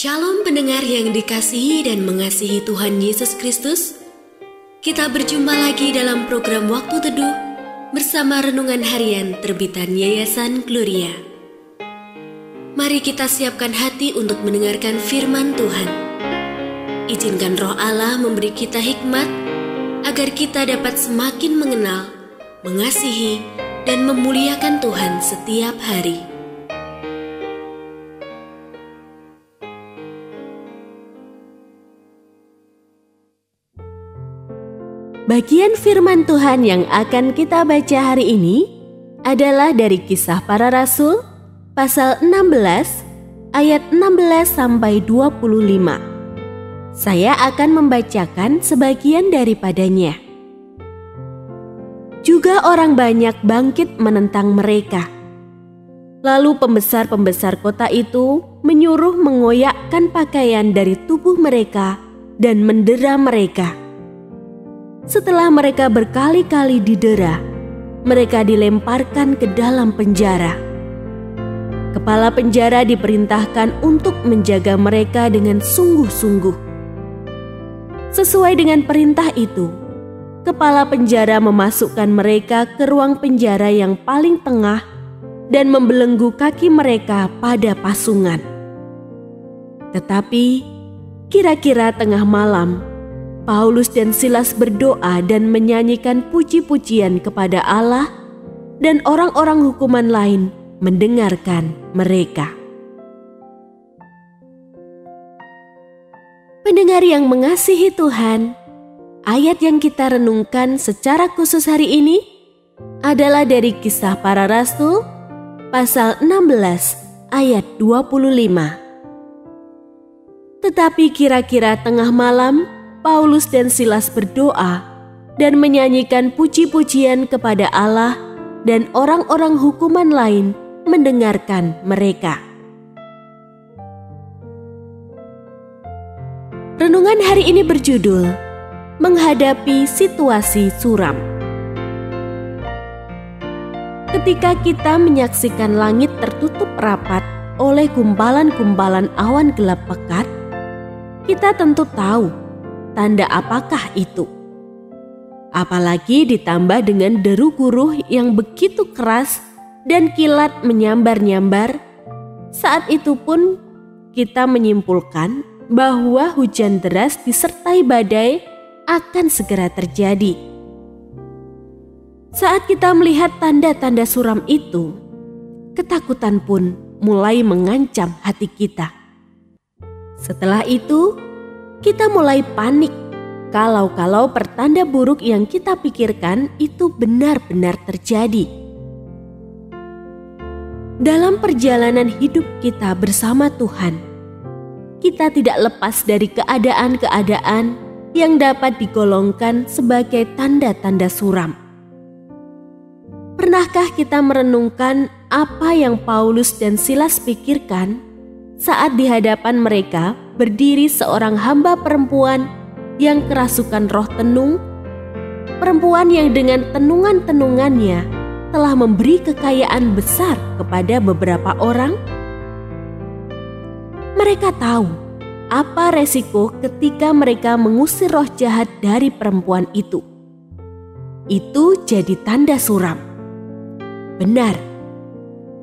Shalom pendengar yang dikasihi dan mengasihi Tuhan Yesus Kristus. Kita berjumpa lagi dalam program Waktu Teduh bersama Renungan Harian terbitan Yayasan Gloria. Mari kita siapkan hati untuk mendengarkan firman Tuhan. Izinkan Roh Allah memberi kita hikmat agar kita dapat semakin mengenal, mengasihi, dan memuliakan Tuhan setiap hari. Bagian firman Tuhan yang akan kita baca hari ini adalah dari Kisah Para Rasul pasal 16 ayat 16 sampai 25. Saya akan membacakan sebagian daripadanya. Juga orang banyak bangkit menentang mereka. Lalu pembesar-pembesar kota itu menyuruh mengoyakkan pakaian dari tubuh mereka dan mendera mereka. Setelah mereka berkali-kali didera, mereka dilemparkan ke dalam penjara. Kepala penjara diperintahkan untuk menjaga mereka dengan sungguh-sungguh. Sesuai dengan perintah itu, kepala penjara memasukkan mereka ke ruang penjara yang paling tengah dan membelenggu kaki mereka pada pasungan. Tetapi, kira-kira tengah malam, Paulus dan Silas berdoa dan menyanyikan puji-pujian kepada Allah, dan orang-orang hukuman lain mendengarkan mereka. Pendengar yang mengasihi Tuhan, ayat yang kita renungkan secara khusus hari ini adalah dari Kisah Para Rasul pasal 16 ayat 25. Tetapi kira-kira tengah malam, Paulus dan Silas berdoa dan menyanyikan puji-pujian kepada Allah, dan orang-orang hukuman lain mendengarkan mereka. Renungan hari ini berjudul Menghadapi Situasi Suram. Ketika kita menyaksikan langit tertutup rapat oleh gumpalan-gumpalan awan gelap pekat, kita tentu tahu tanda apakah itu. Apalagi ditambah dengan deru guruh yang begitu keras dan kilat menyambar-nyambar. Saat itu pun kita menyimpulkan bahwa hujan deras disertai badai akan segera terjadi. Saat kita melihat tanda-tanda suram itu, ketakutan pun mulai mengancam hati kita. Setelah itu, kita mulai panik kalau pertanda buruk yang kita pikirkan itu benar-benar terjadi. Dalam perjalanan hidup kita bersama Tuhan, kita tidak lepas dari keadaan-keadaan yang dapat digolongkan sebagai tanda-tanda suram. Pernahkah kita merenungkan apa yang Paulus dan Silas pikirkan saat di hadapan mereka berdiri seorang hamba perempuan yang kerasukan roh tenung, perempuan yang dengan tenungan-tenungannya telah memberi kekayaan besar kepada beberapa orang? Mereka tahu apa resiko ketika mereka mengusir roh jahat dari perempuan itu. Itu jadi tanda suram. Benar,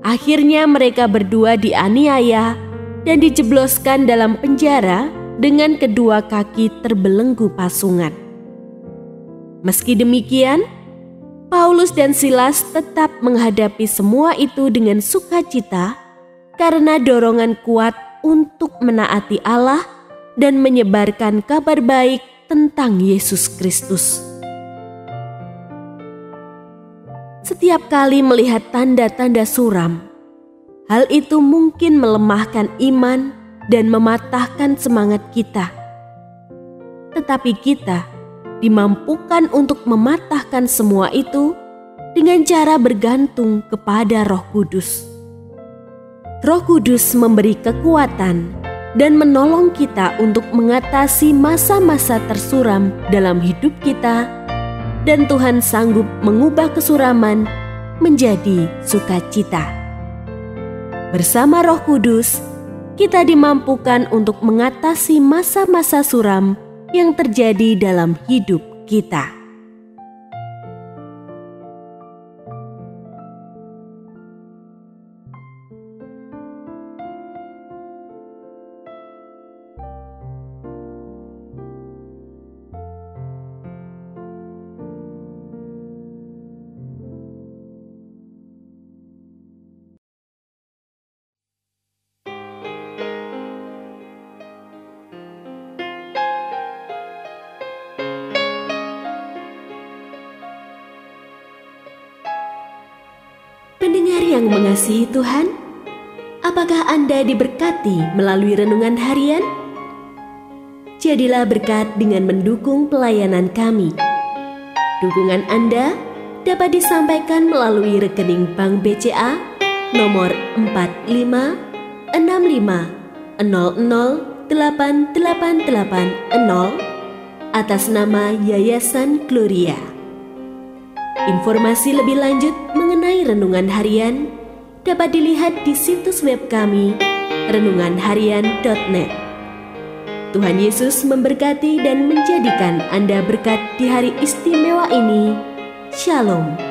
akhirnya mereka berdua dianiaya dan dijebloskan dalam penjara dengan kedua kaki terbelenggu pasungan. Meski demikian, Paulus dan Silas tetap menghadapi semua itu dengan sukacita karena dorongan kuat untuk menaati Allah dan menyebarkan kabar baik tentang Yesus Kristus. Setiap kali melihat tanda-tanda suram, hal itu mungkin melemahkan iman dan mematahkan semangat kita. Tetapi kita dimampukan untuk mematahkan semua itu dengan cara bergantung kepada Roh Kudus. Roh Kudus memberi kekuatan dan menolong kita untuk mengatasi masa-masa tersuram dalam hidup kita, dan Tuhan sanggup mengubah kesuraman menjadi sukacita. Bersama Roh Kudus, kita dimampukan untuk mengatasi masa-masa suram yang terjadi dalam hidup kita. Pendengar yang mengasihi Tuhan, apakah Anda diberkati melalui renungan harian? Jadilah berkat dengan mendukung pelayanan kami. Dukungan Anda dapat disampaikan melalui rekening Bank BCA nomor 4565008880 atas nama Yayasan Gloria. Informasi lebih lanjut mengenai renungan harian dapat dilihat di situs web kami renunganharian.net. Tuhan Yesus memberkati dan menjadikan Anda berkat di hari istimewa ini. Shalom.